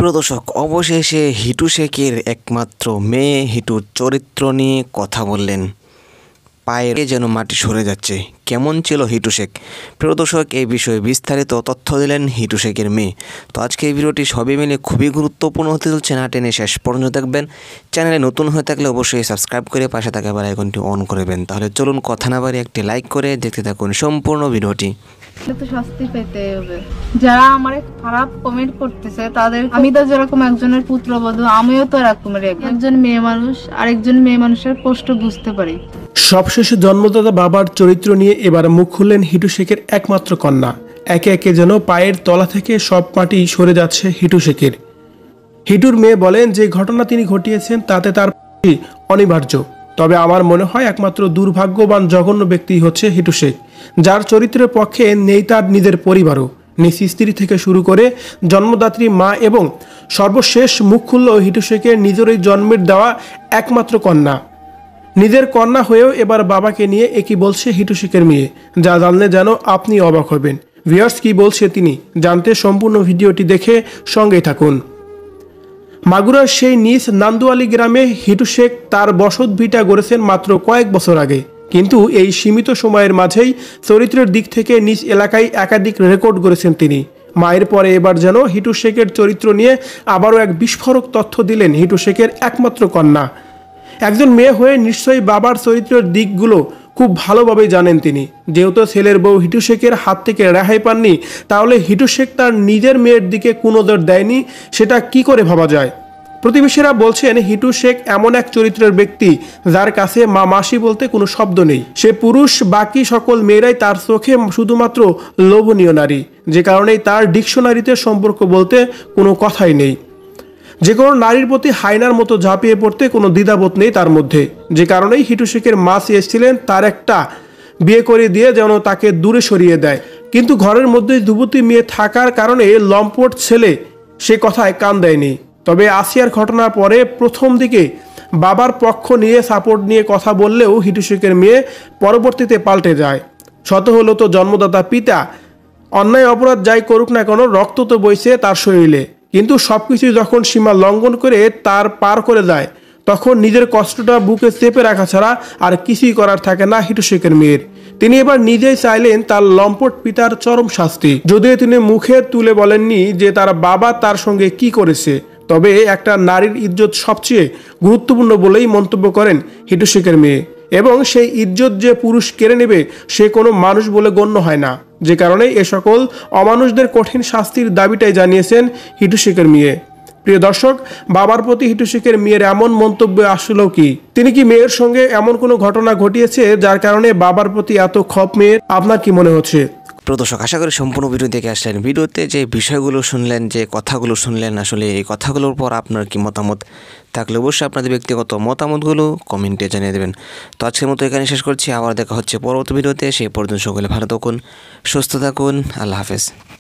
প্রিয় দর্শক, অবশেষে হিটু শেখের একমাত্র মেয়ে হিটুর চরিত্র নিয়ে কথা বললেন। পায়ের যেন মাটি সরে যাচ্ছে, কেমন ছিল হিটু শেখ? প্রিয় দর্শক, এই বিষয়ে বিস্তারিত তথ্য দিলেন হিটু শেখের মেয়ে। তো আজকে এই ভিডিওটি সবই মিলে খুবই গুরুত্বপূর্ণ হতে চলছে, না টেনে শেষ পর্যন্ত দেখবেন। চ্যানেলে নতুন হয়ে থাকলে অবশ্যই সাবস্ক্রাইব করে পাশে থাকা বেল আইকনটি অন করবেন। তাহলে চলুন কথা না বাড়িয়ে একটি লাইক করে দেখতে থাকুন সম্পূর্ণ ভিডিওটি। তো শাস্তি পেতে হবে। যারা আমারে খারাপ কমেন্ট করতেছে তাদের, আমি তো যেরকম একজনের পুত্রবধূ, আমিও তো এরকমের একজন মেয়ে মানুষ, আরেকজন মেয়ে মানুষের কষ্ট বুঝতে পারি। সবশেষে জন্মদাতা বাবার চরিত্র নিয়ে এবার মুখ খুললেন হিটু শেখের একমাত্র কন্যা। একে একে যেন পায়ের তলা থেকে সব মাটি সরে যাচ্ছে হিটু শেখের। হিটুর মেয়ে বলেন, যে ঘটনা তিনি ঘটিয়েছেন তাতে তার অনিবার্য। তবে আমার মনে হয় একমাত্র দুর্ভাগ্যবান জঘন্য ব্যক্তি হচ্ছে হিটু শেখ, যার চরিত্রের পক্ষে নেই তার নিজের পরিবারও। নিজ স্ত্রী থেকে শুরু করে জন্মদাত্রী মা এবং সর্বশেষ মুখ খুলল হিটু শেখের নিজেরই জন্মের দেওয়া একমাত্র কন্যা। নিজের কন্যা হয়েও এবার বাবাকে নিয়ে একই বলছে হিটু শেখের মেয়ে, যা জানলে যেন আপনি অবাক হবেন। ভিউয়ার্স, কি বলছে তিনি জানতে সম্পূর্ণ ভিডিওটি দেখে সঙ্গেই থাকুন। মাগুরার সেই নিজ নান্দুয়ালি গ্রামে হিটু শেখ তার বসত ভিটা গড়েছেন মাত্র কয়েক বছর আগে। কিন্তু এই সীমিত সময়ের মাঝেই চরিত্রের দিক থেকে নিজ এলাকায় একাধিক রেকর্ড গড়েছেন তিনি। মায়ের পরে এবার যেন হিটু শেখের চরিত্র নিয়ে আবারও এক বিস্ফোরক তথ্য দিলেন হিটু শেখের একমাত্র কন্যা। একজন মেয়ে হয়ে নিশ্চয়ই বাবার চরিত্রের দিকগুলো খুব ভালোভাবেই জানেন তিনি। যেহেতু ছেলের বউ হিটু শেখের হাত থেকে রেহাই পাননি, তাহলে হিটু শেখ তার নিজের মেয়ের দিকে কোনো নজর দেয়নি, সেটা কি করে ভাবা যায়? প্রতিবেশীরা বলছেন, হিটু শেখ এমন এক চরিত্রের ব্যক্তি যার কাছে মা মাসি বলতে কোনো শব্দ নেই। সে পুরুষ, বাকি সকল মেয়েরাই তার চোখে শুধুমাত্র লোভনীয় নারী, যে কারণেই তার ডিকশনারিতে সম্পর্ক বলতে কোনো কথাই নেই। যে কোনো নারীর প্রতি হায়নার মতো ঝাঁপিয়ে পড়তে কোনো দ্বিধাবোধ নেই তার মধ্যে। যে কারণেই হিটু শেখের মা চেয়েছিলেন তার একটা বিয়ে করে দিয়ে যেন তাকে দূরে সরিয়ে দেয়। কিন্তু ঘরের মধ্যে যুবতী মেয়ে থাকার কারণে লম্পট ছেলে সে কথায় কান দেয়নি। তবে আসিয়ার ঘটনার পরে প্রথম দিকে বাবার পক্ষ নিয়ে সাপোর্ট নিয়ে কথা বললেও হিটু শেখের মেয়ে পরবর্তীতে পাল্টে যায়। শত হলো তো জন্মদাতা পিতা, অন্যায় অপরাধ যাই করুক না কেন রক্ত তো বইছে তার শরীরে। কিন্তু সবকিছু যখন সীমা লঙ্ঘন করে তার পার করে যায়, তখন নিজের কষ্টটা বুকে চেপে রাখা ছাড়া আর কিছুই করার থাকে না হিটু শেখের মেয়ের। তিনি এবার নিজেই চাইলেন তার লম্পট পিতার চরম শাস্তি। যদিও তিনি মুখে তুলে বলেননি যে তার বাবা তার সঙ্গে কি করেছে, তবে একটা নারীর ইজ্জত সবচেয়ে গুরুত্বপূর্ণ বলেই মন্তব্য করেন হিটু শেখের মেয়ে। এবং সেই ইজ্জত যে পুরুষ কেড়ে নেবে সে কোনো মানুষ বলে গণ্য হয় না। যে কারণে এ সকল অমানুষদের কঠিন শাস্তির দাবিটাই জানিয়েছেন হিটু শেখের মেয়ে। প্রিয় দর্শক, বাবার প্রতি হিটু শেখের মেয়ের এমন মন্তব্য আসলেও কি? তিনি কি মেয়ের সঙ্গে এমন কোনো ঘটনা ঘটিয়েছে যার কারণে বাবার প্রতি এত ক্ষোভ মেয়ের? আপনার কি মনে হচ্ছে? প্রিয় দর্শক, আশা করি সম্পূর্ণ ভিডিও দেখে আসলেন। ভিডিওতে যে বিষয়গুলো শুনলেন, যে কথাগুলো শুনলেন, আসলে এই কথাগুলোর পর আপনার কি মতামত থাকলে অবশ্যই আপনাদের ব্যক্তিগত মতামতগুলো কমেন্টে জানিয়ে দেবেন। তো আজকের মতো এখানে শেষ করছি, আবার দেখা হচ্ছে পরবর্তী ভিডিওতে। সেই পর্যন্ত সকলে ভালো থাকুন, সুস্থ থাকুন, আল্লাহ হাফেজ।